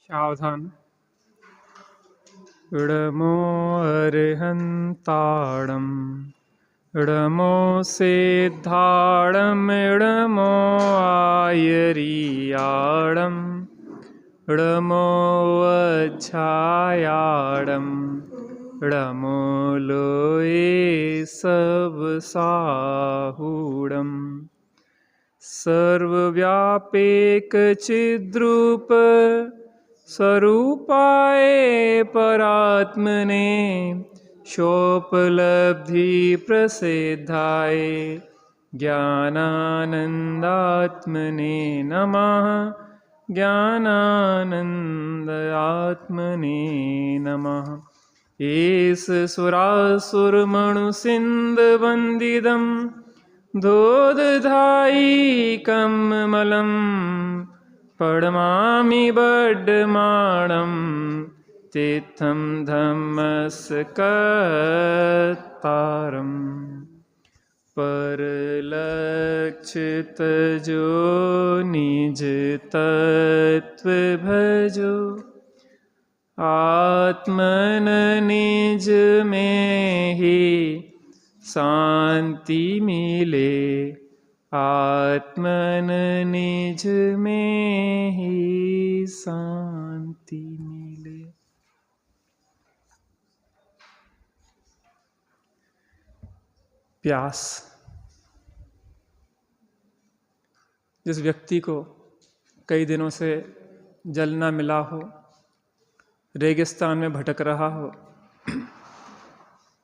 सावधान। इडमो अर्हन्ताडम् इडमो सिद्धाडम् इडमो आयरियाडम् इडमो वज्झायाडम् इडमो लोये सब साहूडम् सर्वव्यापेक चिद्रूप स्वरूपाय परात्मने शोपलब्धि प्रसिद्धाय ज्ञानानन्दात्मने नमः। ज्ञानानन्दात्मने नमः। एष सुरासुरमणुसिन्धवन्दितं धोदधायिकं मलम् पडमामि बड्डमाणं तीर्थं धम्मस्कतारम् परलक्षितजो निज तत्व भजो आत्मन निज में ही शांति मिले आत्मन निज में ही शांति मिले। प्यास। जिस व्यक्ति को कई दिनों से जल ना मिला हो, रेगिस्तान में भटक रहा हो,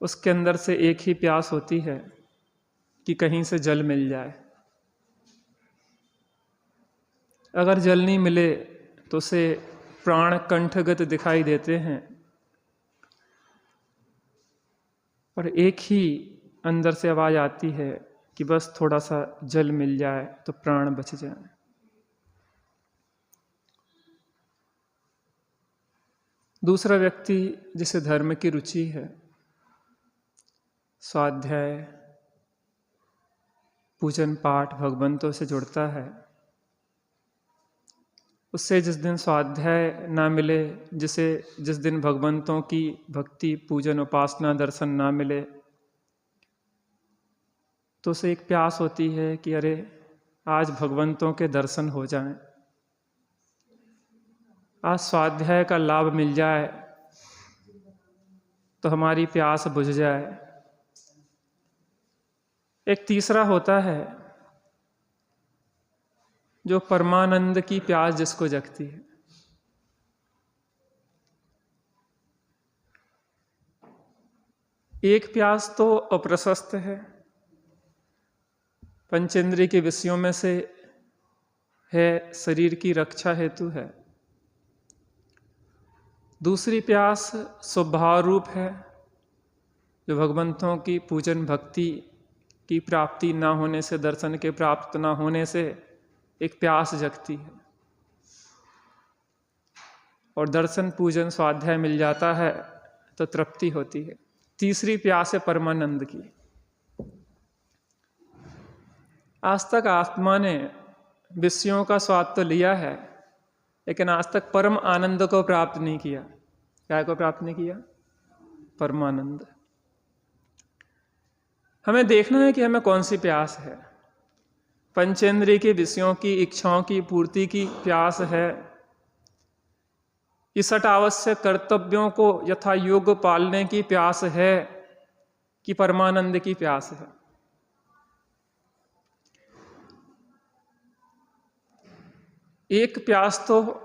उसके अंदर से एक ही प्यास होती है कि कहीं से जल मिल जाए। अगर जल नहीं मिले तो उसे प्राण कंठगत दिखाई देते हैं, और एक ही अंदर से आवाज आती है कि बस थोड़ा सा जल मिल जाए तो प्राण बच जाए। दूसरा व्यक्ति जिसे धर्म की रुचि है, स्वाध्याय पूजन पाठ भगवंतों से जुड़ता है, उससे जिस दिन स्वाध्याय ना मिले, जिस दिन भगवंतों की भक्ति पूजन उपासना दर्शन ना मिले, तो उसे एक प्यास होती है कि अरे आज भगवंतों के दर्शन हो जाएं, आज स्वाध्याय का लाभ मिल जाए तो हमारी प्यास बुझ जाए। एक तीसरा होता है जो परमानंद की प्यास जिसको जगती है। एक प्यास तो अप्रशस्त है, पंचेंद्रिय के विषयों में से है, शरीर की रक्षा हेतु है। दूसरी प्यास स्वभाव रूप है, जो भगवंतों की पूजन भक्ति की प्राप्ति ना होने से, दर्शन के प्राप्त ना होने से एक प्यास जगती है, और दर्शन पूजन स्वाध्याय मिल जाता है तो तृप्ति होती है। तीसरी प्यास है परमानंद की। आज तक आत्मा ने विषयों का स्वाद तो लिया है, लेकिन आज तक परम आनंद को प्राप्त नहीं किया। क्या को प्राप्त नहीं किया? परमानंद। हमें देखना है कि हमें कौन सी प्यास है। पंचेंद्रिय के विषयों की इच्छाओं की पूर्ति की प्यास है, कि सट आवश्यक कर्तव्यों को यथा योग्य पालने की प्यास है, कि परमानंद की प्यास है। एक प्यास तो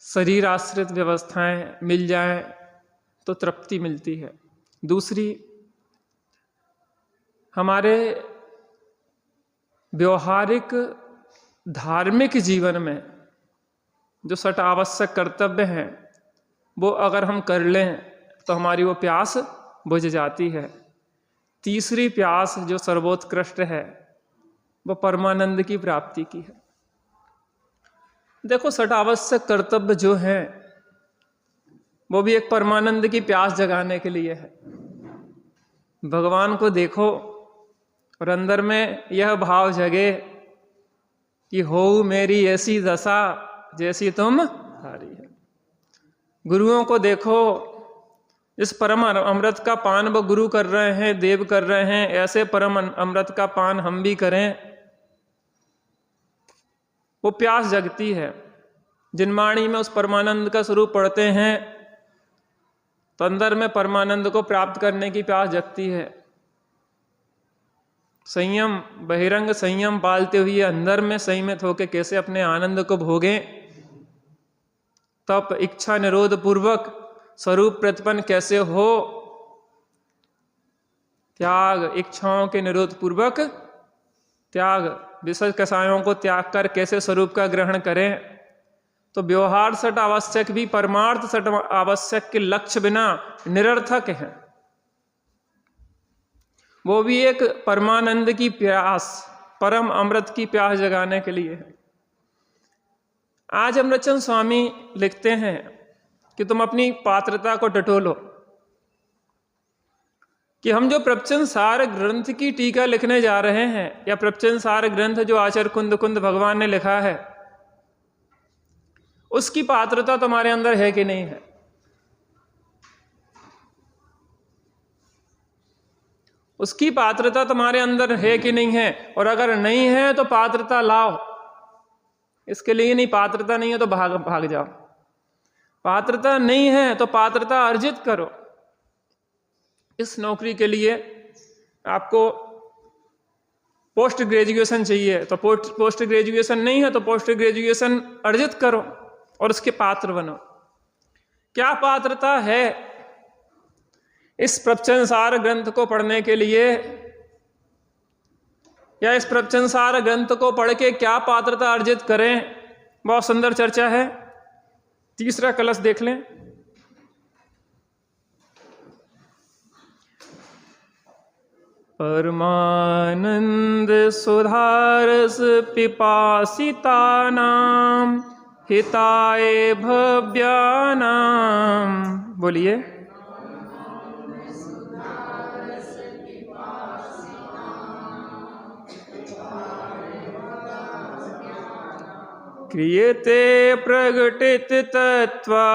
शरीर आश्रित व्यवस्थाएं मिल जाएं तो तृप्ति मिलती है। दूसरी हमारे व्यवहारिक धार्मिक जीवन में जो सट आवश्यक कर्तव्य हैं वो अगर हम कर लें तो हमारी वो प्यास बुझ जाती है। तीसरी प्यास जो सर्वोत्कृष्ट है वो परमानंद की प्राप्ति की है। देखो, सट आवश्यक कर्तव्य जो है वो भी एक परमानंद की प्यास जगाने के लिए है। भगवान को देखो और अंदर में यह भाव जगे कि हो मेरी ऐसी दशा जैसी तुम हारी है। गुरुओं को देखो, इस परम अमृत का पान वो गुरु कर रहे हैं, देव कर रहे हैं, ऐसे परम अमृत का पान हम भी करें। वो प्यास जगती है। जिनवाणी में उस परमानंद का स्वरूप पढ़ते हैं तो अंदर में परमानंद को प्राप्त करने की प्यास जगती है। संयम, बहिरंग संयम पालते हुए अंदर में संयमित होकर कैसे अपने आनंद को भोगें। तप इच्छा निरोध पूर्वक स्वरूप प्रतिपन्न कैसे हो। त्याग इच्छाओं के निरोध पूर्वक त्याग, विषय कषायों को त्याग कर कैसे स्वरूप का ग्रहण करें। तो व्यवहार सट आवश्यक भी परमार्थ सट आवश्यक के लक्ष्य बिना निरर्थक है। वो भी एक परमानंद की प्यास, परम अमृत की प्यास जगाने के लिए है। आज अमृतचंद स्वामी लिखते हैं कि तुम अपनी पात्रता को टटोलो, कि हम जो प्रवचन सार ग्रंथ की टीका लिखने जा रहे हैं, या प्रवचन सार ग्रंथ जो आचार्य कुंद कुंद भगवान ने लिखा है, उसकी पात्रता तुम्हारे अंदर है कि नहीं है। उसकी पात्रता तुम्हारे अंदर है कि नहीं है। और अगर नहीं है तो पात्रता लाओ। इसके लिए नहीं, पात्रता नहीं है तो भाग जाओ। पात्रता नहीं है तो पात्रता अर्जित करो। इस नौकरी के लिए आपको पोस्ट ग्रेजुएशन चाहिए, तो पोस्ट ग्रेजुएशन नहीं है तो पोस्ट ग्रेजुएशन अर्जित करो और उसके पात्र बनो। क्या पात्रता है इस प्रवचन सार ग्रंथ को पढ़ने के लिए, या इस प्रवचन सार ग्रंथ को पढ़ के क्या पात्रता अर्जित करें। बहुत सुंदर चर्चा है। तीसरा कलश देख लें। परमानंद सुधारस पिपासितानाम हिताय भव्यानाम। बोलिए। क्रियते प्रगटित तत्वा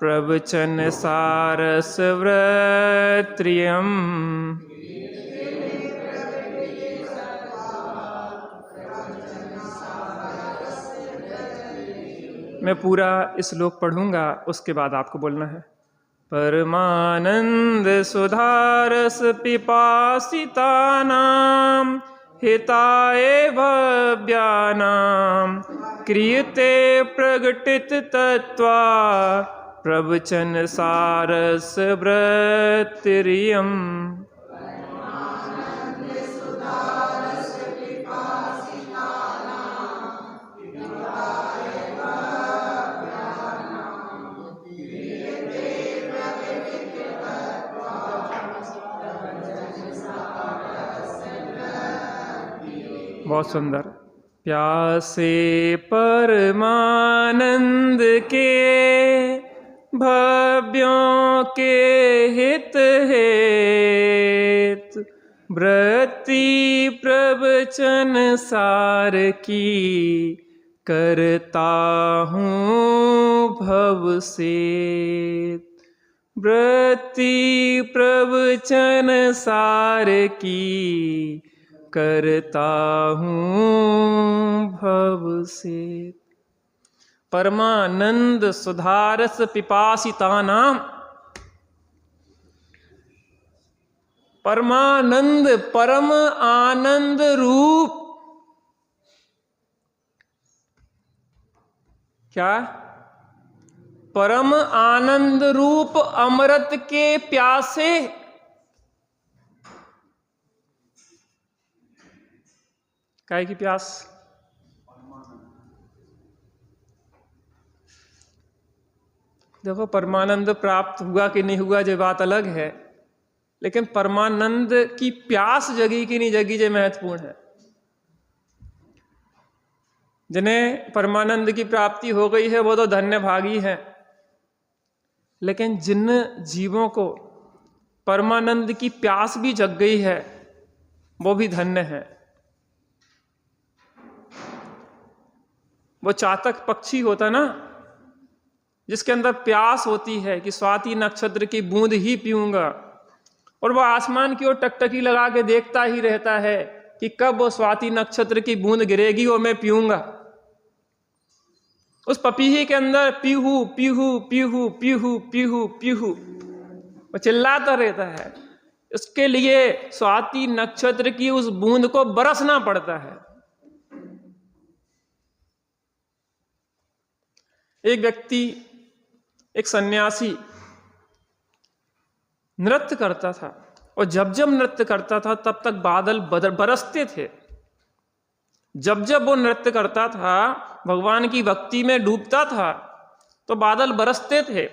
प्रवचन सारस व्रत्रियम। मैं पूरा इस श्लोक पढ़ूंगा, उसके बाद आपको बोलना है। परमानंद सुधारस पिपासितानाम हिताय भव्यानाम क्रियते प्रगटित तत्वा प्रवचन सारस व्रत्रियम। बहुत सुंदर। प्यासे परमानंद के भव्यों के हित हेत व्रति प्रवचन सार की करता हूँ भव से। व्रति प्रवचन सार की करता हूँ भव से। परमानंद सुधारस पिपासितानाम। परमानंद, परम आनंद रूप। क्या? परम आनंद रूप अमृत के प्यासे। काय की प्यास? देखो, परमानंद प्राप्त हुआ कि नहीं हुआ ये बात अलग है, लेकिन परमानंद की प्यास जगी कि नहीं जगी ये महत्वपूर्ण है। जिन्हें परमानंद की प्राप्ति हो गई है वो तो धन्य भागी है, लेकिन जिन जीवों को परमानंद की प्यास भी जग गई है वो भी धन्य है। वो चातक पक्षी होता ना, जिसके अंदर प्यास होती है कि स्वाति नक्षत्र की बूंद ही पीऊंगा, और वो आसमान की ओर टकटकी लगा के देखता ही रहता है कि कब वो स्वाति नक्षत्र की बूंद गिरेगी और मैं पीऊंगा। उस पपीहे के अंदर पीहू पीहू पीहू पीहू पीहू पीहू वो चिल्लाता रहता है। उसके लिए स्वाति नक्षत्र की उस बूंद को बरसना पड़ता है। एक व्यक्ति, एक सन्यासी नृत्य करता था, और जब जब नृत्य करता था तब तक बादल बरसते थे। जब जब वो नृत्य करता था, भगवान की भक्ति में डूबता था, तो बादल बरसते थे।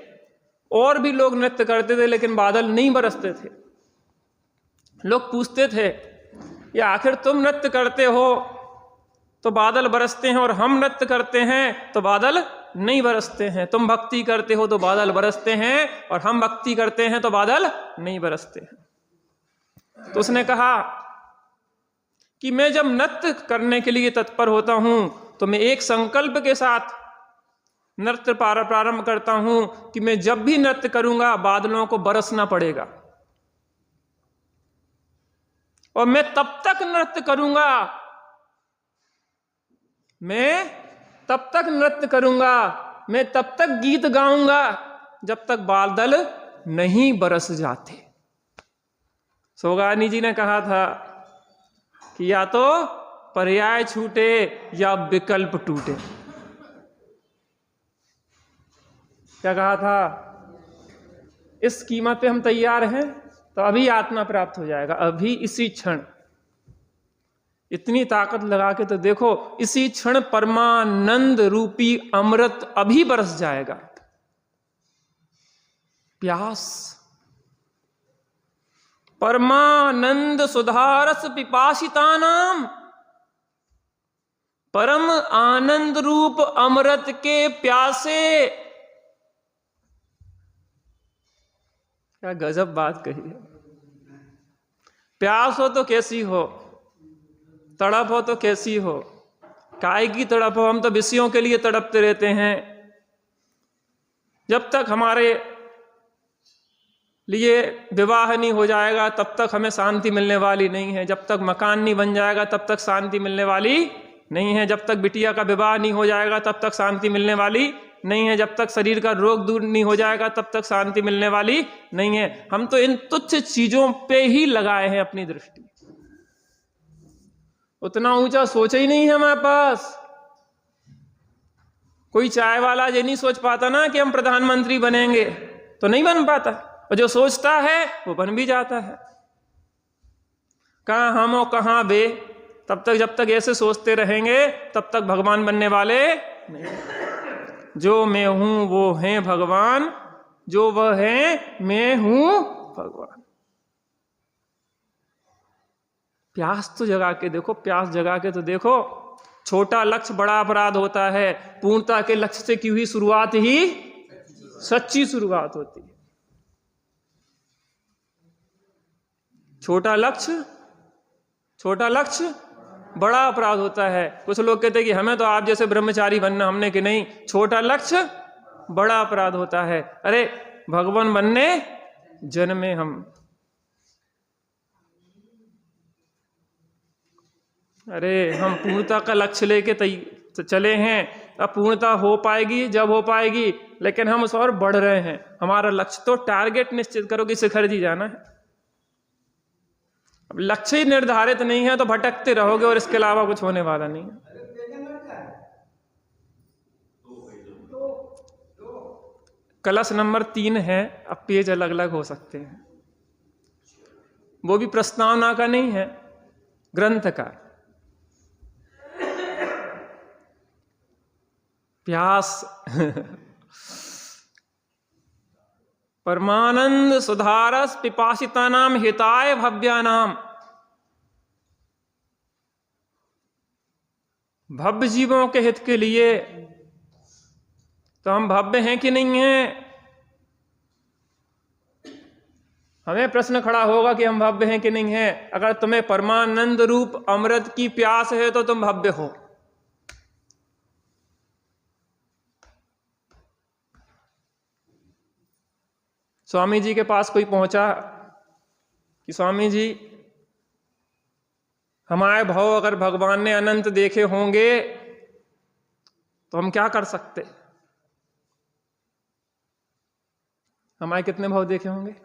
और भी लोग नृत्य करते थे लेकिन बादल नहीं बरसते थे। लोग पूछते थे, ये आखिर तुम नृत्य करते हो तो बादल बरसते हैं, और हम नृत्य करते हैं तो बादल नहीं बरसते हैं। तुम भक्ति करते हो तो बादल बरसते हैं, और हम भक्ति करते हैं तो बादल नहीं बरसते हैं। तो उसने कहा कि मैं जब नृत्य करने के लिए तत्पर होता हूं तो मैं एक संकल्प के साथ नृत्य प्रारंभ करता हूं कि मैं जब भी नृत्य करूंगा बादलों को बरसना पड़ेगा, और मैं तब तक नृत्य करूंगा, मैं तब तक नृत्य करूंगा, मैं तब तक गीत गाऊंगा जब तक बादल नहीं बरस जाते। सोगानी जी ने कहा था कि या तो पर्याय छूटे या विकल्प टूटे। क्या कहा था? इस कीमत पे हम तैयार हैं तो अभी आत्मा प्राप्त हो जाएगा, अभी इसी क्षण। इतनी ताकत लगा के तो देखो, इसी क्षण परमानंद रूपी अमृत अभी बरस जाएगा। प्यास, परमानंद सुधारस पिपासितानाम, परम आनंद रूप अमृत के प्यासे। क्या गजब बात कही है। प्यास हो तो कैसी हो, तड़प हो तो कैसी हो, काय की तड़प हो। हम तो विषयों के लिए तड़पते रहते हैं। जब तक हमारे लिए विवाह नहीं हो जाएगा तब तक हमें शांति मिलने वाली नहीं है। जब तक मकान नहीं बन जाएगा तब तक शांति मिलने वाली नहीं है। जब तक बिटिया का विवाह नहीं हो जाएगा तब तक शांति मिलने वाली नहीं है। जब तक शरीर का रोग दूर नहीं हो जाएगा तब तक शांति मिलने वाली नहीं है। हम तो इन तुच्छ चीजों पे ही लगाए हैं अपनी दृष्टि। उतना ऊंचा सोचा ही नहीं है हमारे पास। कोई चाय वाला ये नहीं सोच पाता ना कि हम प्रधानमंत्री बनेंगे, तो नहीं बन पाता। और जो सोचता है वो बन भी जाता है। कहाँ हम और कहाँ वे, तब तक जब तक ऐसे सोचते रहेंगे तब तक भगवान बनने वाले नहीं। जो मैं हूं वो है भगवान, जो वह है मैं हूं भगवान। प्यास तो जगा के देखो, प्यास जगा के तो देखो। छोटा लक्ष्य बड़ा अपराध होता है। पूर्णता के लक्ष्य से की हुई शुरुआत ही सच्ची शुरुआत होती है। छोटा लक्ष्य बड़ा अपराध होता है। कुछ लोग कहते हैं कि हमें तो आप जैसे ब्रह्मचारी बनना, हमने कि नहीं, छोटा लक्ष्य बड़ा अपराध होता है। अरे भगवान बनने जन्मे हम। अरे हम पूर्णता का लक्ष्य लेके चले हैं। अब पूर्णता हो पाएगी जब हो पाएगी, लेकिन हम उस और बढ़ रहे हैं। हमारा लक्ष्य तो टारगेट निश्चित करो कि शिखर जी जाना है। अब लक्ष्य ही निर्धारित नहीं है तो भटकते रहोगे और इसके अलावा कुछ होने वाला नहीं है। कलश नंबर 3 है। अब पेज अलग अलग हो सकते हैं। वो भी प्रस्तावना का नहीं है, ग्रंथ का। प्यास परमानंद सुधारस पिपासितानाम हिताय भव्यानाम। भव्य जीवों के हित के लिए। तो हम भव्य हैं कि नहीं हैं? हमें प्रश्न खड़ा होगा कि हम भव्य हैं कि नहीं हैं। अगर तुम्हें परमानंद रूप अमृत की प्यास है तो तुम भव्य हो। स्वामी जी के पास कोई पहुंचा कि स्वामी जी, हमारे भाव अगर भगवान ने अनंत देखे होंगे तो हम क्या कर सकते? हमारे कितने भाव देखे होंगे?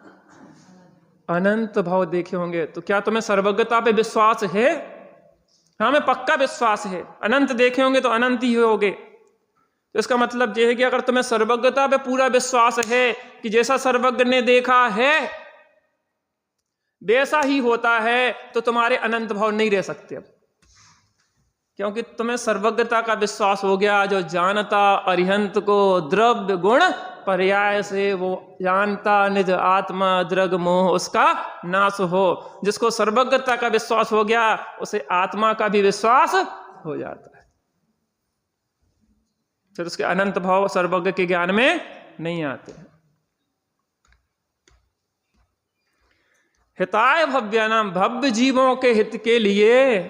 अनंत भाव देखे होंगे। तो क्या तुम्हें सर्वज्ञता पे विश्वास है? हमें पक्का विश्वास है, अनंत देखे होंगे तो अनंत ही होगे। तो इसका मतलब यह है कि अगर तुम्हें सर्वज्ञता पे पूरा विश्वास है कि जैसा सर्वज्ञ ने देखा है वैसा ही होता है, तो तुम्हारे अनंत भाव नहीं रह सकते अब, क्योंकि तुम्हें सर्वज्ञता का विश्वास हो गया। जो जानता अरिहंत को द्रव्य गुण पर्याय से, वो जानता निज आत्मा द्रग मोह उसका नाश हो। जिसको सर्वज्ञता का विश्वास हो गया उसे आत्मा का भी विश्वास हो जाता है, फिर उसके अनंत भाव सर्वज्ञ के ज्ञान में नहीं आते हैं। हिताय भव्यानाम, भव्य जीवों के हित के लिए।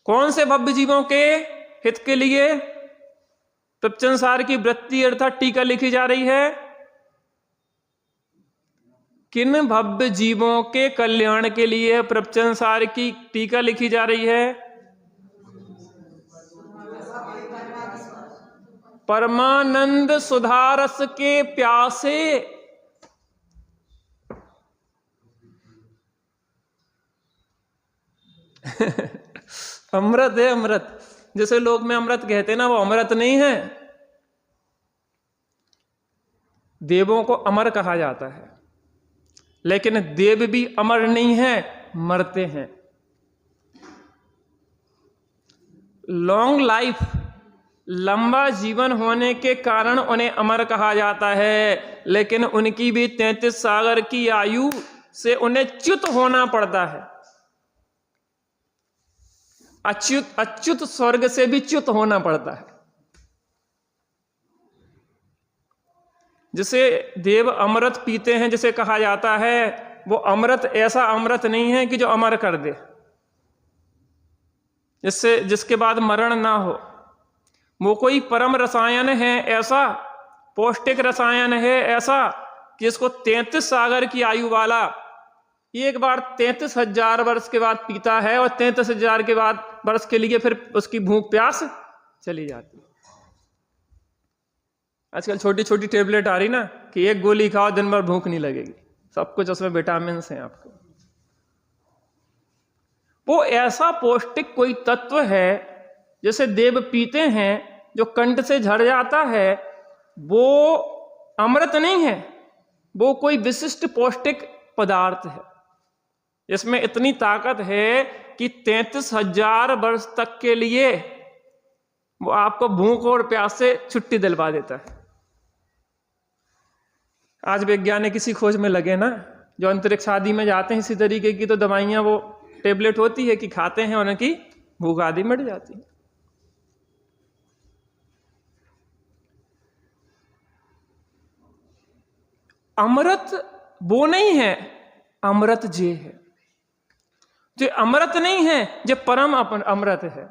कौन से भव्य जीवों के हित के लिए? प्रपंचसार की वृत्ति अर्थात टीका लिखी जा रही है। किन भव्य जीवों के कल्याण के लिए प्रपंचसार की टीका लिखी जा रही है? परमानंद सुधारस के प्यासे। अमृत है, अमृत। जैसे लोक में अमृत कहते हैं ना, वो अमृत नहीं है। देवों को अमर कहा जाता है, लेकिन देव भी अमर नहीं है, मरते हैं। लॉन्ग लाइफ, लंबा जीवन होने के कारण उन्हें अमर कहा जाता है, लेकिन उनकी भी 33 सागर की आयु से उन्हें च्युत होना पड़ता है। अच्युत स्वर्ग से भी च्युत होना पड़ता है। जिसे देव अमृत पीते हैं, जिसे कहा जाता है, वो अमृत ऐसा अमृत नहीं है कि जो अमर कर दे, जिसके बाद मरण ना हो। वो कोई परम रसायन है ऐसा, पौष्टिक रसायन है ऐसा कि इसको 33 सागर की आयु वाला एक बार 33,000 वर्ष के बाद पीता है, और 33,000 के बाद वर्ष के लिए फिर उसकी भूख प्यास चली जाती है। आजकल छोटी छोटी टेबलेट आ रही ना कि एक गोली खाओ दिन भर भूख नहीं लगेगी, सब कुछ उसमें विटामिन हैं आपको। वो ऐसा पौष्टिक कोई तत्व है जैसे देव पीते हैं, जो कंठ से झड़ जाता है, वो अमृत नहीं है, वो कोई विशिष्ट पौष्टिक पदार्थ है। इसमें इतनी ताकत है कि 33,000 वर्ष तक के लिए वो आपको भूख और प्यास से छुट्टी दिलवा देता है। आज वैज्ञानिक इसी खोज में लगे ना, जो अंतरिक्ष आदि में जाते हैं, इसी तरीके की तो दवाइयां, वो टेबलेट होती है कि खाते हैं उनकी भूख आदि मिट जाती है। अमृत वो नहीं है, अमृत जे है। जो अमृत नहीं है, जो परम अमृत है।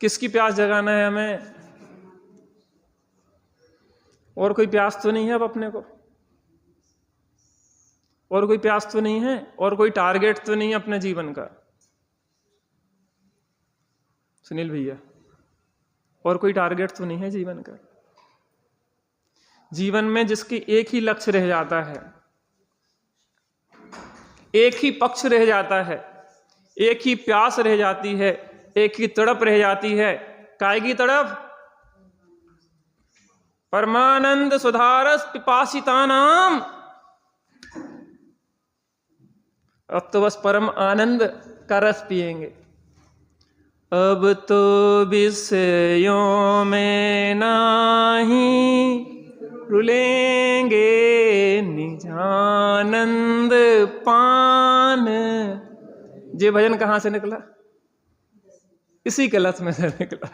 किसकी प्यास जगाना है हमें? और कोई प्यास तो नहीं है अब अपने को, और कोई प्यास तो नहीं है, और कोई टारगेट तो नहीं है अपने जीवन का। सुनील भैया, और कोई टारगेट तो नहीं है जीवन का। जीवन में जिसकी एक ही लक्ष्य रह जाता है, एक ही पक्ष रह जाता है, एक ही प्यास रह जाती है, एक ही तड़प रह जाती है। काय की तड़प? परमानंद सुधारस पिपासिता नाम। अब तो बस परम आनंद का रस पिएंगे। अब तो विषयों में नाही रुलेंगे, निजानंद पान। ये भजन कहाँ से निकला? इसी कलश में से निकला।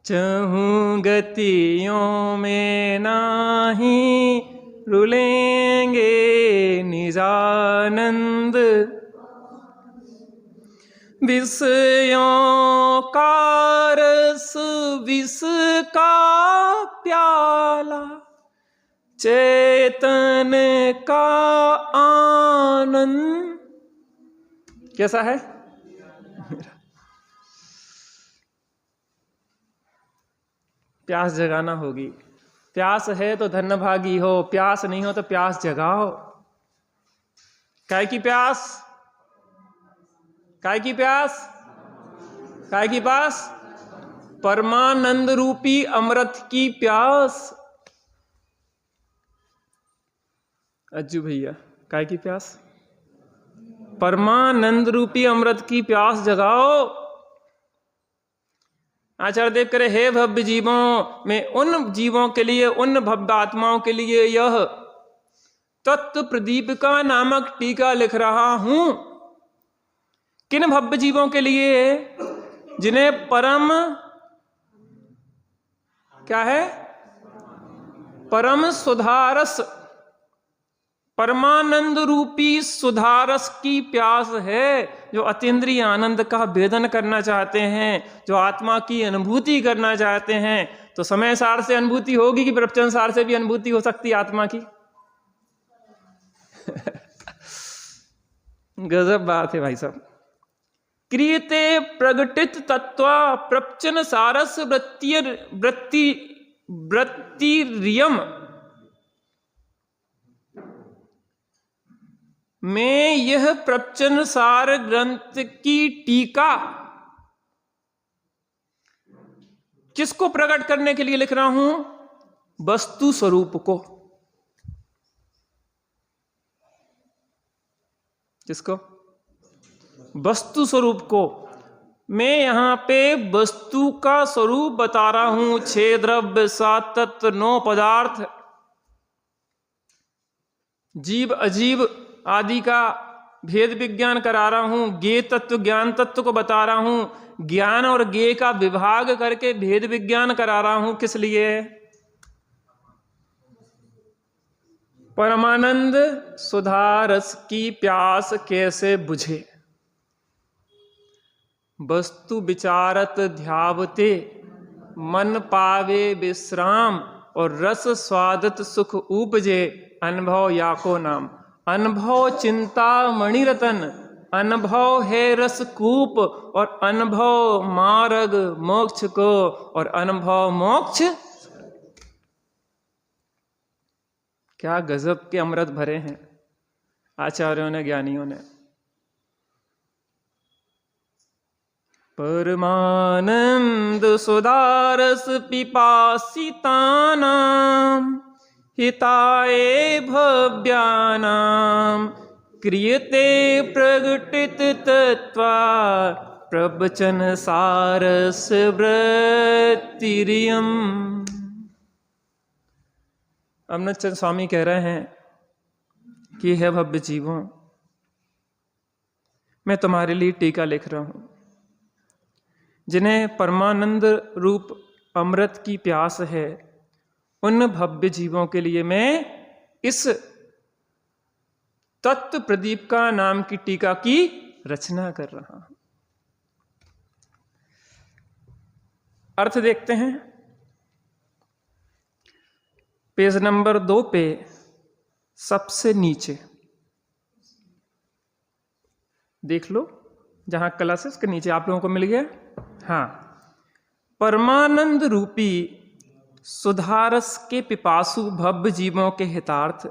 चहूं गतियों में नाही रुलेंगे, निजानंद विषयों का रस विष का प्याला, चेतन का आनंद कैसा है? प्यास जगाना होगी। प्यास है तो धन्य भागी हो, प्यास नहीं हो तो प्यास जगाओ। काय की प्यास? काय की प्यास? काय की प्यास? परमानंद रूपी अमृत की प्यास। अज्जू भैया, काय की प्यास? परमानंद रूपी अमृत की प्यास जगाओ। आचार्य देव करे, हे भव्य जीवों, मैं उन जीवों के लिए, उन भव्य आत्माओं के लिए यह तत्व प्रदीपिका नामक टीका लिख रहा हूं। किन भव्य जीवों के लिए? जिन्हें परम क्या है? परम सुधारस, परमानंद रूपी सुधारस की प्यास है, जो अतीन्द्रिय आनंद का वेदन करना चाहते हैं, जो आत्मा की अनुभूति करना चाहते हैं। तो समय सार से अनुभूति होगी कि प्रवचन सार से भी अनुभूति हो सकती है आत्मा की? गजब बात है भाई साहब। क्रियते प्रगटित तत्व प्रवचन सारस वृत्तिरियम में यह प्रवचन सार ग्रंथ की टीका किसको प्रकट करने के लिए लिख रहा हूं? वस्तु स्वरूप को। किसको? वस्तु स्वरूप को। मैं यहां पे वस्तु का स्वरूप बता रहा हूं। 6 द्रव्य, 7 तत्व, 9 पदार्थ, जीव अजीव आदि का भेद विज्ञान करा रहा हूं। ज्ञेय तत्व, ज्ञान तत्व को बता रहा हूं। ज्ञान और ज्ञेय का विभाग करके भेद विज्ञान करा रहा हूं। किस लिए? परमानंद सुधारस की प्यास कैसे बुझे। वस्तु विचारत ध्यावते मन पावे विश्राम, और रस स्वादत सुख उपजे अनुभव याको नाम। अनुभव चिंता मणिरतन, अनुभव है रस कूप, और अनुभव मार्ग मोक्ष को, और अनुभव मोक्ष। क्या गजब के अमृत भरे हैं आचार्यों ने, ज्ञानियों ने। परमानंद सुधारस पिपासितानां हिताय भव्यानां क्रियते प्रगटित तत्वा प्रवचन सारस वृत्तिरियम। अमृत चंद स्वामी कह रहे हैं कि हे भव्य जीवों, मैं तुम्हारे लिए टीका लिख रहा हूं। जिन्हें परमानंद रूप अमृत की प्यास है, उन भव्य जीवों के लिए मैं इस तत्व प्रदीप का नाम की टीका की रचना कर रहा हूं। अर्थ देखते हैं। पेज नंबर 2 पे सबसे नीचे देख लो, जहां क्लासेस के नीचे आप लोगों को मिल गया। हाँ, परमानंद रूपी सुधारस के पिपासु भव्य जीवों के हितार्थ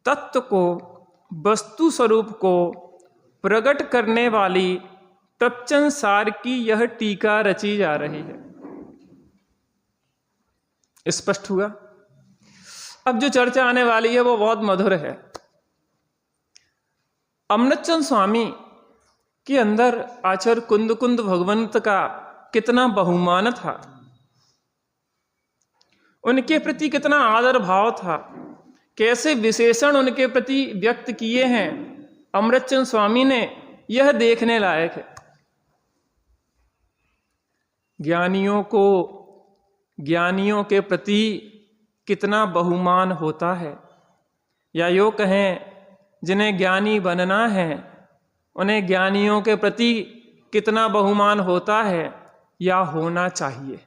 तत्व को, वस्तु स्वरूप को प्रकट करने वाली प्रवचन सार की यह टीका रची जा रही है। स्पष्ट हुआ? अब जो चर्चा आने वाली है वो बहुत मधुर है। अमृतचंद स्वामी के अंदर आचार्य कुंद भगवंत का कितना बहुमान था, उनके प्रति कितना आदर भाव था, कैसे विशेषण उनके प्रति व्यक्त किए हैं अमृतचंद स्वामी ने, यह देखने लायक है। ज्ञानियों के प्रति कितना बहुमान होता है, या यो कहें जिन्हें ज्ञानी बनना है उन्हें ज्ञानियों के प्रति कितना बहुमान होता है या होना चाहिए।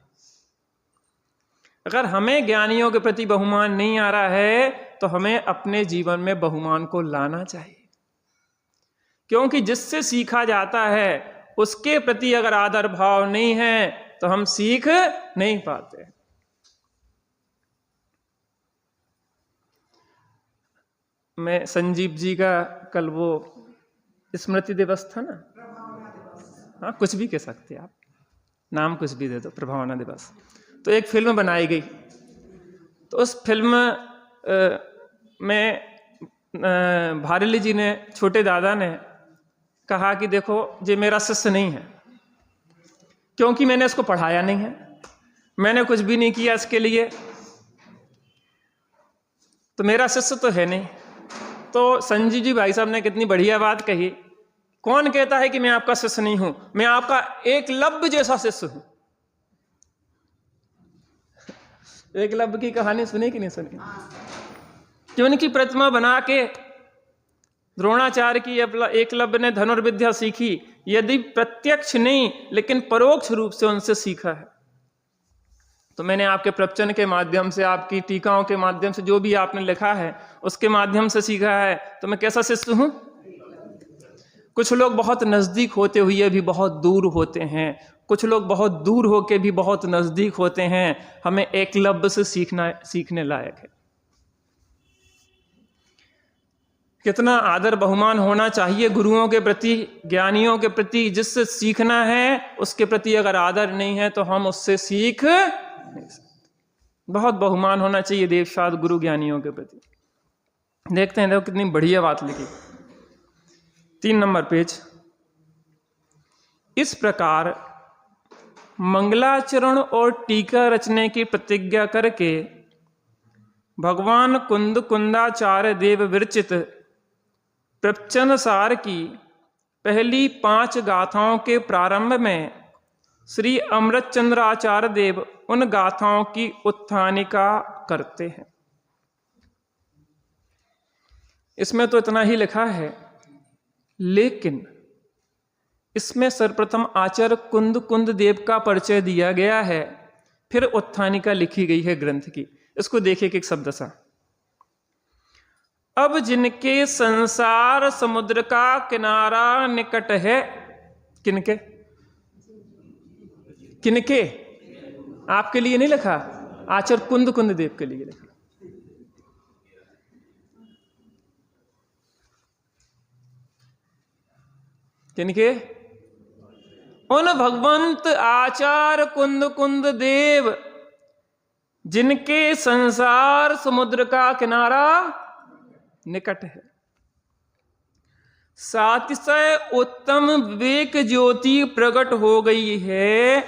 अगर हमें ज्ञानियों के प्रति बहुमान नहीं आ रहा है तो हमें अपने जीवन में बहुमान को लाना चाहिए, क्योंकि जिससे सीखा जाता है उसके प्रति अगर आदर भाव नहीं है तो हम सीख नहीं पाते। मैं संजीव जी का कल वो स्मृति दिवस था ना, हाँ कुछ भी कह सकते आप, नाम कुछ भी दे दो, प्रभावना दिवस। तो एक फिल्म बनाई गई, तो उस फिल्म में भारली जी ने, छोटे दादा ने कहा कि देखो ये मेरा शिष्य नहीं है, क्योंकि मैंने इसको पढ़ाया नहीं है, मैंने कुछ भी नहीं किया इसके लिए, तो मेरा शिष्य तो है नहीं। तो संजीव जी भाई साहब ने कितनी बढ़िया बात कही, कौन कहता है कि मैं आपका शिष्य नहीं हूं, मैं आपका एकलव्य जैसा शिष्य हूं। एकलव्य की कहानी सुनी कि नहीं सुनी? कि उनकी प्रतिमा बना के द्रोणाचार्य की एकलव्य ने धनुर्विद्या सीखी, यदि प्रत्यक्ष नहीं लेकिन परोक्ष रूप से उनसे सीखा है। तो मैंने आपके प्रवचन के माध्यम से, आपकी टीकाओं के माध्यम से, जो भी आपने लिखा है उसके माध्यम से सीखा है, तो मैं कैसा शिष्य हूं? कुछ लोग बहुत नजदीक होते हुए भी बहुत दूर होते हैं, कुछ लोग बहुत दूर होके भी बहुत नजदीक होते हैं। हमें एकलव्य से सीखने लायक है। कितना आदर बहुमान होना चाहिए गुरुओं के प्रति, ज्ञानियों के प्रति। जिससे सीखना है उसके प्रति अगर आदर नहीं है तो हम उससे सीख नहीं सकते। बहुत बहुमान होना चाहिए देवशाद गुरु ज्ञानियों के प्रति। देखते हैं, देखो कितनी बढ़िया बात लिखी, 3 नंबर पेज। इस प्रकार मंगलाचरण और टीका रचने की प्रतिज्ञा करके भगवान कुंद कुंदाचार्य देव विरचित प्रवचन सार की पहली 5 गाथाओं के प्रारंभ में श्री अमृतचंद्र आचार्य देव उन गाथाओं की उत्थानिका करते हैं। इसमें तो इतना ही लिखा है, लेकिन इसमें सर्वप्रथम आचार्य कुंद देव का परिचय दिया गया है, फिर उत्थानिका लिखी गई है ग्रंथ की। इसको देखिए एक शब्द सा। अब जिनके संसार समुद्र का किनारा निकट है, किनके किनके? आपके लिए नहीं लिखा, आचार्य कुंद देव के लिए लिखा। किनके? उन भगवंत आचार्य कुंद देव जिनके संसार समुद्र का किनारा निकट है, सातिशय उत्तम विवेक ज्योति प्रकट हो गई है,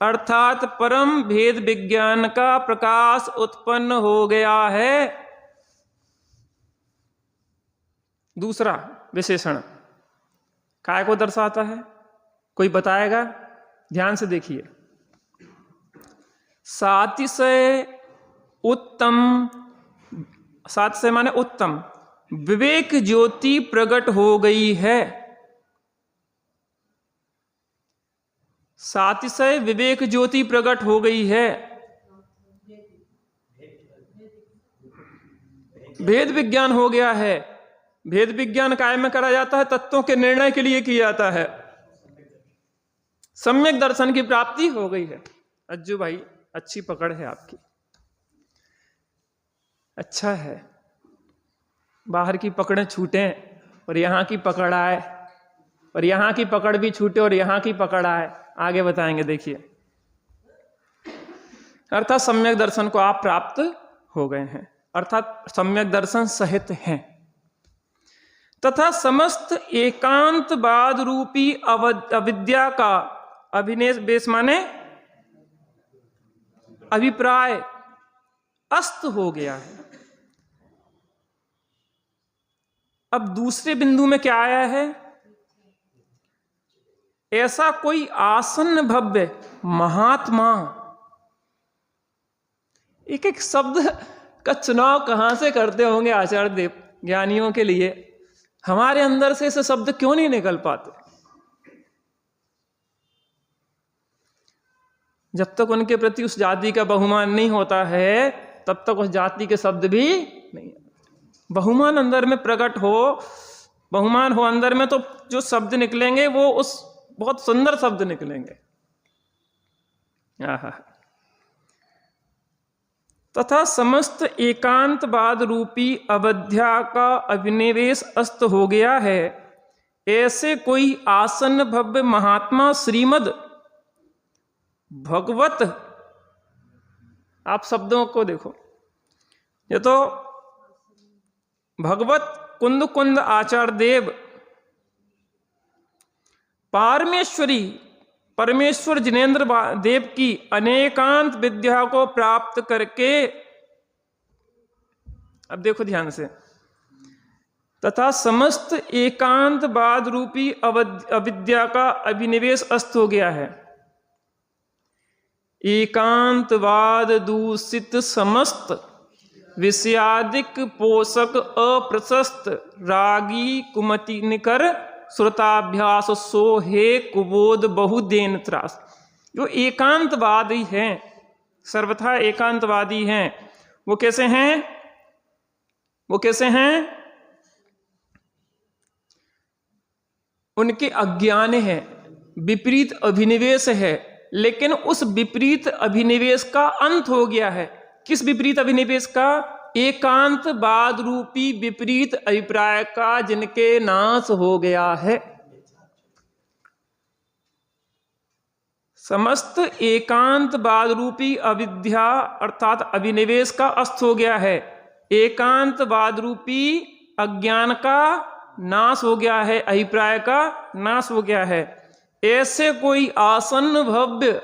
अर्थात परम भेद विज्ञान का प्रकाश उत्पन्न हो गया है। दूसरा विशेषण काय को दर्शाता है? कोई बताएगा? ध्यान से देखिए। सातिशय उत्तम, सातिशय माने उत्तम, विवेक ज्योति प्रकट हो गई है। सातिशय विवेक ज्योति प्रकट हो गई है। भेद विज्ञान हो गया है। भेद विज्ञान काय में करा जाता है? तत्वों के निर्णय के लिए किया जाता है। सम्यक दर्शन की प्राप्ति हो गई है। अज्जू भाई अच्छी पकड़ है आपकी, अच्छा है। बाहर की पकड़ें छूटे और यहाँ की पकड़ आए, और यहाँ की पकड़ भी छूटे और यहाँ की पकड़ आए। आगे बताएंगे, देखिए। अर्थात सम्यक दर्शन को आप प्राप्त हो गए हैं, अर्थात सम्यक दर्शन सहित हैं, तथा समस्त एकांतवाद रूपी अविद्या का अभिनिवेश माने अभिप्राय अस्त हो गया है। अब दूसरे बिंदु में क्या आया है? ऐसा कोई आसन्न भव्य महात्मा। एक शब्द का चुनाव कहां से करते होंगे आचार्य देव ज्ञानियों के लिए? हमारे अंदर से ऐसे शब्द क्यों नहीं निकल पाते? जब तक उनके प्रति उस जाति का बहुमान नहीं होता है, तब तक उस जाति के शब्द भी नहीं आते। बहुमान अंदर में प्रकट हो, बहुमान हो अंदर में, तो जो शब्द निकलेंगे वो उस बहुत सुंदर शब्द निकलेंगे। आहा। तथा समस्त एकांतवाद रूपी अवध्या का अभिनिवेश अस्त हो गया है। ऐसे कोई आसन्न भव्य महात्मा श्रीमद भगवत, आप शब्दों को देखो, ये तो भगवत कुंद कुंद आचार्य देव पारमेश्वरी परमेश्वर जिनेन्द्र देव की अनेकांत विद्या को प्राप्त करके, अब देखो ध्यान से, तथा समस्त एकांतवाद रूपी अविद्या का अभिनिवेश अस्त हो गया है। एकांतवाद दूषित समस्त विषयादिक पोषक अप्रशस्त रागी कुमति निकर श्रुताभ्यास सो हे कुबोध बहुदेन त्रास। जो एकांतवादी हैं, सर्वथा एकांतवादी हैं, वो कैसे हैं? वो कैसे हैं? उनके अज्ञान है, विपरीत अभिनिवेश है, लेकिन उस विपरीत अभिनिवेश का अंत हो गया है। किस विपरीत अभिनिवेश का? एकांतवाद रूपी विपरीत अभिप्राय का, जिनके नाश हो गया है। समस्त एकांतवाद रूपी अविद्या अर्थात अभिनिवेश का अस्त हो गया है। एकांतवाद रूपी अज्ञान का नाश हो गया है, अभिप्राय का नाश हो गया है। ऐसे कोई आसन्न भव्य,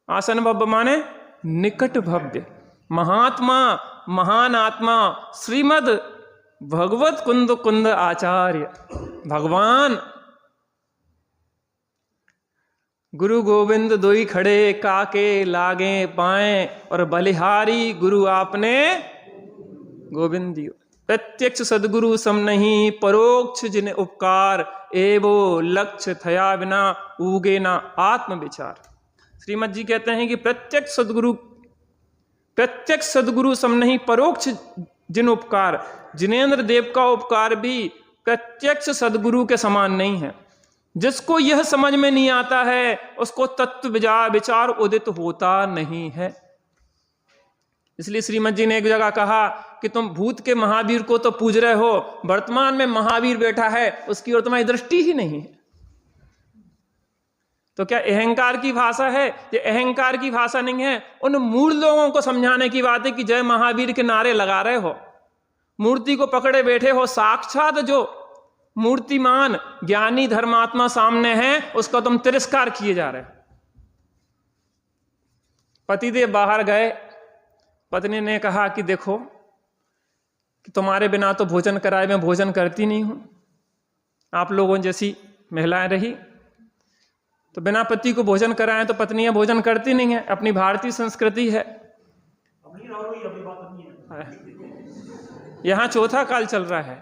आसन्न भव्य माने निकट भव्य महात्मा, महान आत्मा श्रीमद भगवत कुंद कुंद आचार्य भगवान गुरु गोविंद दोई खड़े काके लागे पाए, और बलिहारी गुरु आपने गोविंद दियो। प्रत्यक्ष सदगुरु सम नहीं परोक्ष जिन उपकार, एवो लक्ष्य थया बिना उगे ना आत्म विचार। श्रीमद जी कहते हैं कि प्रत्यक्ष सदगुरु सम नहीं परोक्ष जिन उपकार, जिनेन्द्र देव का उपकार भी प्रत्यक्ष सदगुरु के समान नहीं है। जिसको यह समझ में नहीं आता है उसको तत्व विचार उदित होता नहीं है। इसलिए श्रीमद जी ने एक जगह कहा कि तुम भूत के महावीर को तो पूज रहे हो, वर्तमान में महावीर बैठा है उसकी ओर तुम्हारी दृष्टि ही नहीं है। तो क्या अहंकार की भाषा है? ये अहंकार की भाषा नहीं है। उन मूल लोगों को समझाने की बात है कि जय महावीर के नारे लगा रहे हो, मूर्ति को पकड़े बैठे हो। साक्षात जो मूर्तिमान ज्ञानी धर्मात्मा सामने है उसका तुम तिरस्कार किए जा रहे हो। पतिदेव बाहर गए, पत्नी ने कहा कि देखो कि तुम्हारे बिना तो भोजन कराए मैं भोजन करती नहीं हूं। आप लोगों जैसी महिलाएं रही तो बिना पति को भोजन कराएं तो पत्नियां भोजन करती नहीं है। अपनी भारतीय संस्कृति है। यहाँ चौथा काल चल रहा है,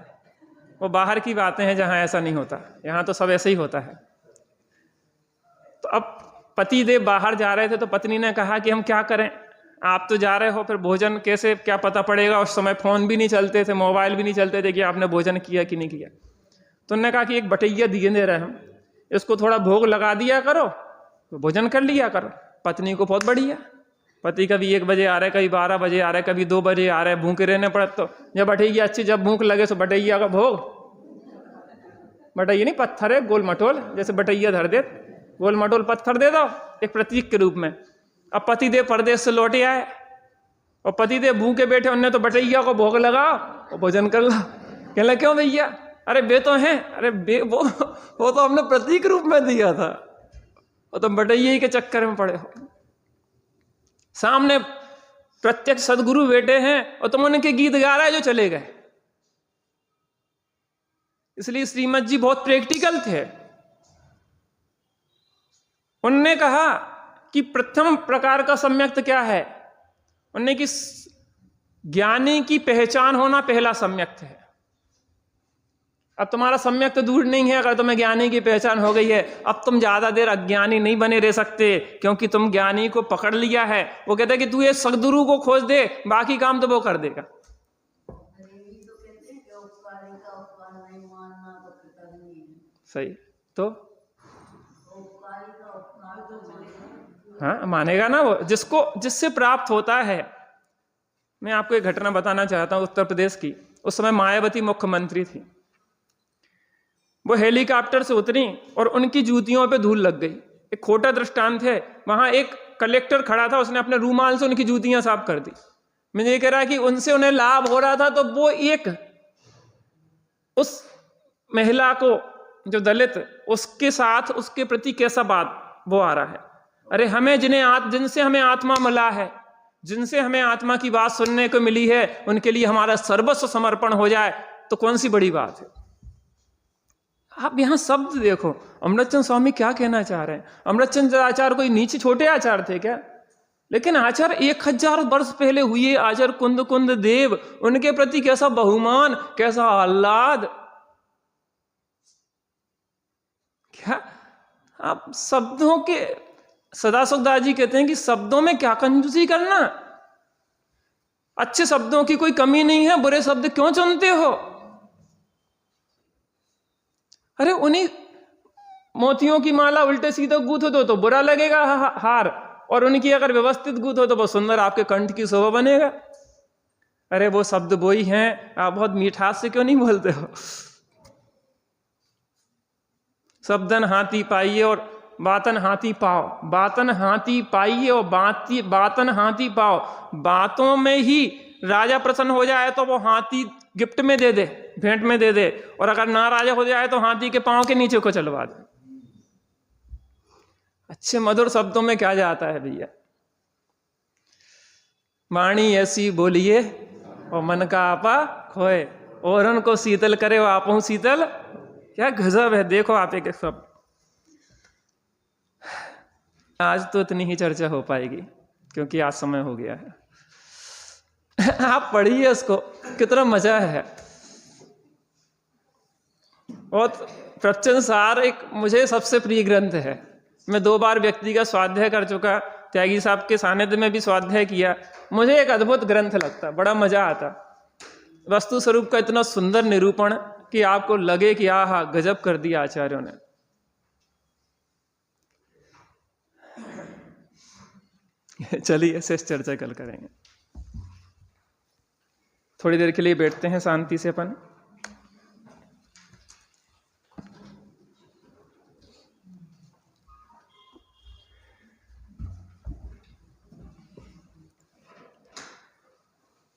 वो बाहर की बातें हैं जहां ऐसा नहीं होता, यहाँ तो सब ऐसे ही होता है। तो अब पति देव बाहर जा रहे थे तो पत्नी ने कहा कि हम क्या करें, आप तो जा रहे हो, फिर भोजन कैसे क्या पता पड़ेगा। उस समय फोन भी नहीं चलते थे, मोबाइल भी नहीं चलते थे कि आपने भोजन किया कि नहीं किया। तो उन्होंने कहा कि एक बटैया दिए दे रहे हम, इसको थोड़ा भोग लगा दिया करो तो भोजन कर लिया करो। पत्नी को बहुत बढ़िया, पति कभी 1 बजे आ रहे, कभी 12 बजे आ रहे, कभी 2 बजे आ रहे, भूखे रहने पड़े। तो जब बटैया अच्छी, जब भूख लगे तो बटैया का भोग। बटैया नहीं पत्थर है, गोल मटोल, जैसे बटैया धर दे, गोल मटोल पत्थर दे दो एक प्रतीक के रूप में। अब पतिदेव परदेश से लौटे आए और पतिदेव भूखे बैठे, उनने तो बटैया को भोग लगाओ और भोजन कर लो। कहला क्यों भैया? अरे बे तो हैं, अरे बे वो तो हमने प्रतीक रूप में दिया था, वो तो बटैया ही के चक्कर में पड़े हो। सामने प्रत्यक्ष सदगुरु बैठे हैं और तुम उनके गीत गा रहे जो चले गए। इसलिए श्रीमद जी बहुत प्रैक्टिकल थे। उनने कहा कि प्रथम प्रकार का सम्यक्त क्या है? उन्होंने कि ज्ञानी की पहचान होना पहला सम्यक्त है। अब तुम्हारा सम्यक तो दूर नहीं है, अगर तुम्हें ज्ञानी की पहचान हो गई है, अब तुम ज्यादा देर अज्ञानी नहीं बने रह सकते, क्योंकि तुम ज्ञानी को पकड़ लिया है। वो कहता है कि तू ये सद्गुरु को खोज दे, बाकी काम तो वो कर देगा। सही तो हाँ, मानेगा ना वो, जिससे प्राप्त होता है। मैं आपको एक घटना बताना चाहता हूँ उत्तर प्रदेश की। उस समय मायावती मुख्यमंत्री थी। वो हेलीकॉप्टर से उतरी और उनकी जूतियों पे धूल लग गई। एक खोटा दृष्टांत है, वहां एक कलेक्टर खड़ा था, उसने अपने रूमाल से उनकी जूतियां साफ कर दी। मैं ये कह रहा कि उनसे उन्हें लाभ हो रहा था, तो वो एक उस महिला को, जो दलित, उसके साथ उसके प्रति कैसा बात वो आ रहा है। अरे हमें जिनसे हमें आत्मा मिला है, जिनसे हमें आत्मा की बात सुनने को मिली है, उनके लिए हमारा सर्वस्व समर्पण हो जाए तो कौन सी बड़ी बात है। आप यहां शब्द देखो, अमृतचंद स्वामी क्या कहना चाह रहे हैं। अमृतचंद आचार्य कोई नीचे छोटे आचार्य थे क्या? लेकिन आचार्य 1000 वर्ष पहले हुए आचार्य कुंद देव, उनके प्रति कैसा बहुमान, कैसा आह्लाद। क्या आप शब्दों के, सदाशिव दास जी कहते हैं कि शब्दों में क्या कंजूसी करना, अच्छे शब्दों की कोई कमी नहीं है, बुरे शब्द क्यों चुनते हो। अरे उन्हीं मोतियों की माला उल्टे सीधे गूंथ दो तो बुरा लगेगा हार, और उनकी अगर व्यवस्थित गूंथ हो तो बहुत सुंदर आपके कंठ की शोभा बनेगा। अरे वो शब्द वो ही हैं, आप बहुत मीठास से क्यों नहीं बोलते हो। शब्दन हाथी पाइए और बातन हाथी पाओ, बातन हाथी पाइए और बातन हाथी पाओ। बातों में ही राजा प्रसन्न हो जाए तो वो हाथी गिफ्ट में दे दे, भेंट में दे दे, और अगर ना राजा हो जाए तो हाथी के पांव के नीचे को चलवा दे। अच्छे मधुर शब्दों में क्या जाता है भैया। वाणी ऐसी बोलिए और मन का आपा खोए, और उनको शीतल करे वो आपहु शीतल। क्या गजब है, देखो आप एक शब्द। आज तो इतनी ही चर्चा हो पाएगी क्योंकि आज समय हो गया है। आप पढ़िए उसको, कितना मजा है। और प्रवचन सार एक मुझे सबसे प्रिय ग्रंथ है। मैं 2 बार व्यक्तिगत स्वाध्याय कर चुका, त्यागी साहब के सानिध्य में भी स्वाध्याय किया। मुझे एक अद्भुत ग्रंथ लगता, बड़ा मजा आता। वस्तु स्वरूप का इतना सुंदर निरूपण कि आपको लगे कि आहा गजब कर दिया आचार्यों ने। चलिए शेष चर्चा कल करेंगे। थोड़ी देर के लिए बैठते हैं शांति से अपन।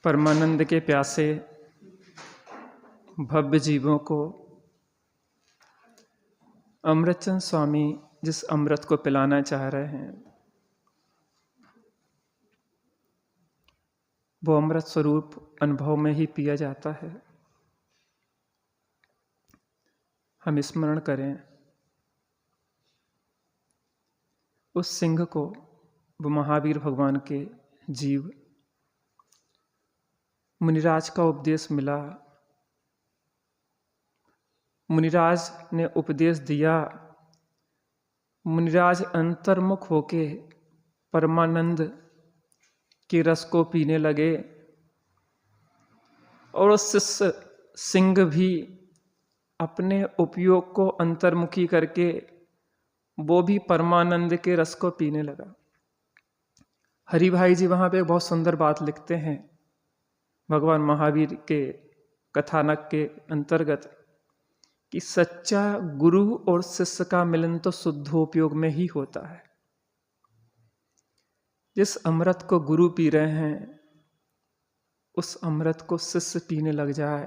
परमानंद के प्यासे भव्य जीवों को अमृतचंद स्वामी जिस अमृत को पिलाना चाह रहे हैं, वो अमृत स्वरूप अनुभव में ही पिया जाता है। हम स्मरण करें उस सिंह को, वो महावीर भगवान के जीव। मुनिराज का उपदेश मिला, मुनिराज ने उपदेश दिया, मुनिराज अंतर्मुख होके परमानंद के रस को पीने लगे, और उस शिष्य सिंह भी अपने उपयोग को अंतर्मुखी करके वो भी परमानंद के रस को पीने लगा। हरि भाई जी वहाँ पे एक बहुत सुंदर बात लिखते हैं भगवान महावीर के कथानक के अंतर्गत, कि सच्चा गुरु और शिष्य का मिलन तो शुद्धोपयोग में ही होता है। जिस अमृत को गुरु पी रहे हैं, उस अमृत को शिष्य पीने लग जाए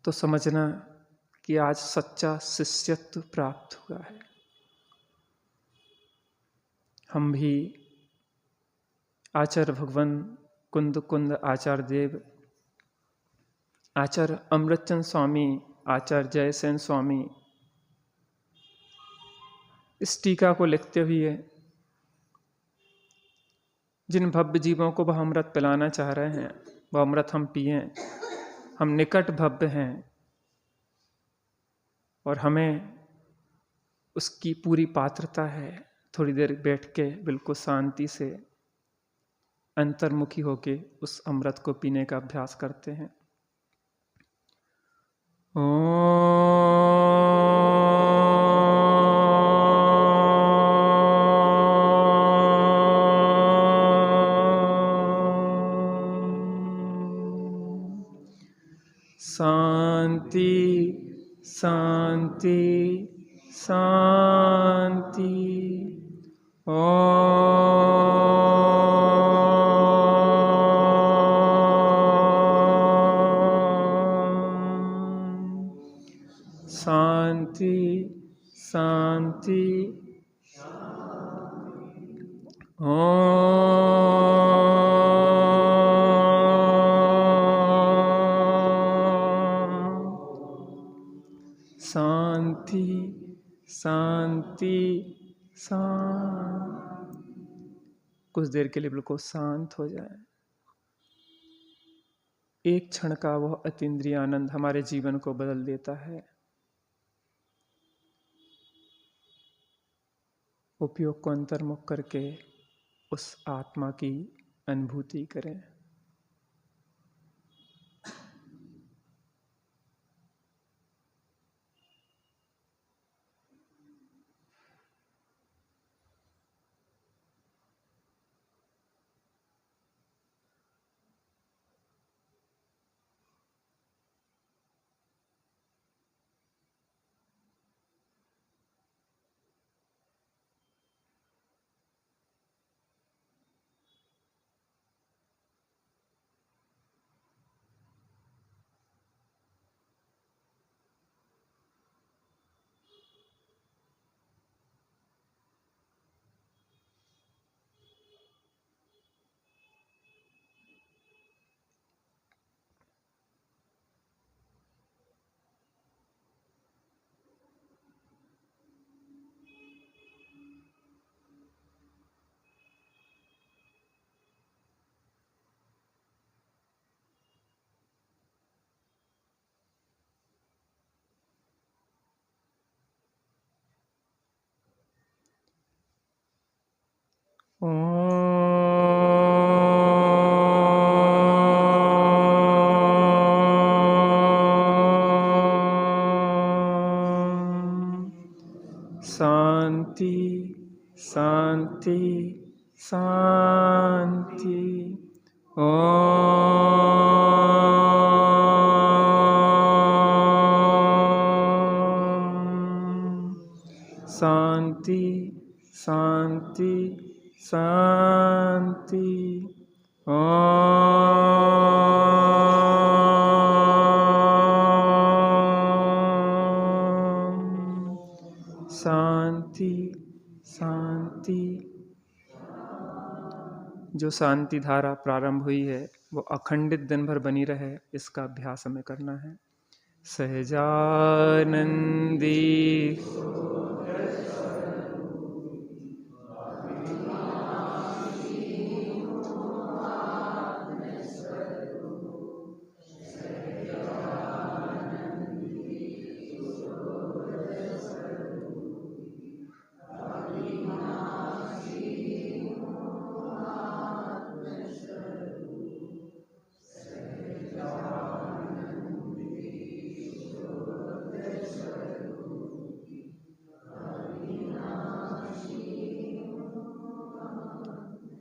तो समझना कि आज सच्चा शिष्यत्व प्राप्त हुआ है। हम भी आचार्य भगवान कुंद आचार्य देव, आचार्य अमृतचंद स्वामी, आचार्य जयसेन स्वामी, इस टीका को लिखते हुए जिन भव्य जीवों को वह अमृत पिलाना चाह रहे हैं, वह अमृत हम पिएं। हम निकट भव्य हैं और हमें उसकी पूरी पात्रता है। थोड़ी देर बैठ के बिल्कुल शांति से अंतर्मुखी होके उस अमृत को पीने का अभ्यास करते हैं। शांति शांति शांति। शांति शांति। शांति शांति शांति। कुछ देर के लिए बिल्कुल शांत हो जाए। एक क्षण का वह अतीन्द्रिय आनंद हमारे जीवन को बदल देता है। उपयोग को अंतर्मुख करके उस आत्मा की अनुभूति करें। शांति शांति शांति। शांति शांति शांति। शांति शांति। जो शांति धारा प्रारंभ हुई है वो अखंडित दिन भर बनी रहे, इसका अभ्यास हमें करना है। सहजानंदी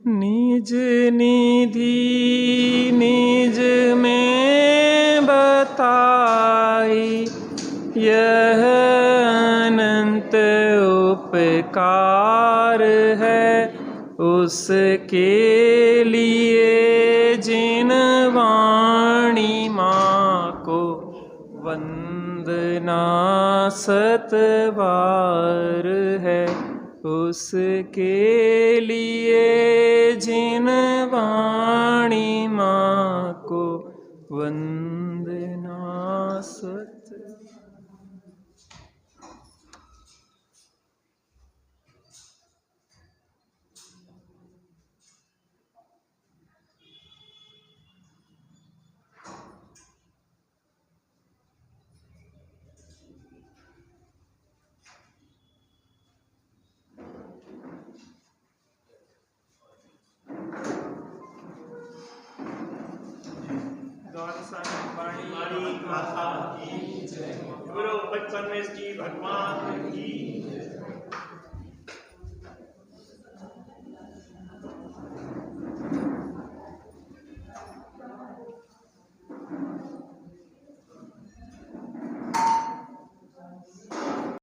निज निधि निज में बताई, यह अनंत उपकार है उसके लिए जिन वाणी माँ को वंदना सतबार है, उसके लिए जिन वाणी माँ को वंदना सत। भगवान साईं वाणी हमारी गाथा। गुरु बचपन में जी भगवान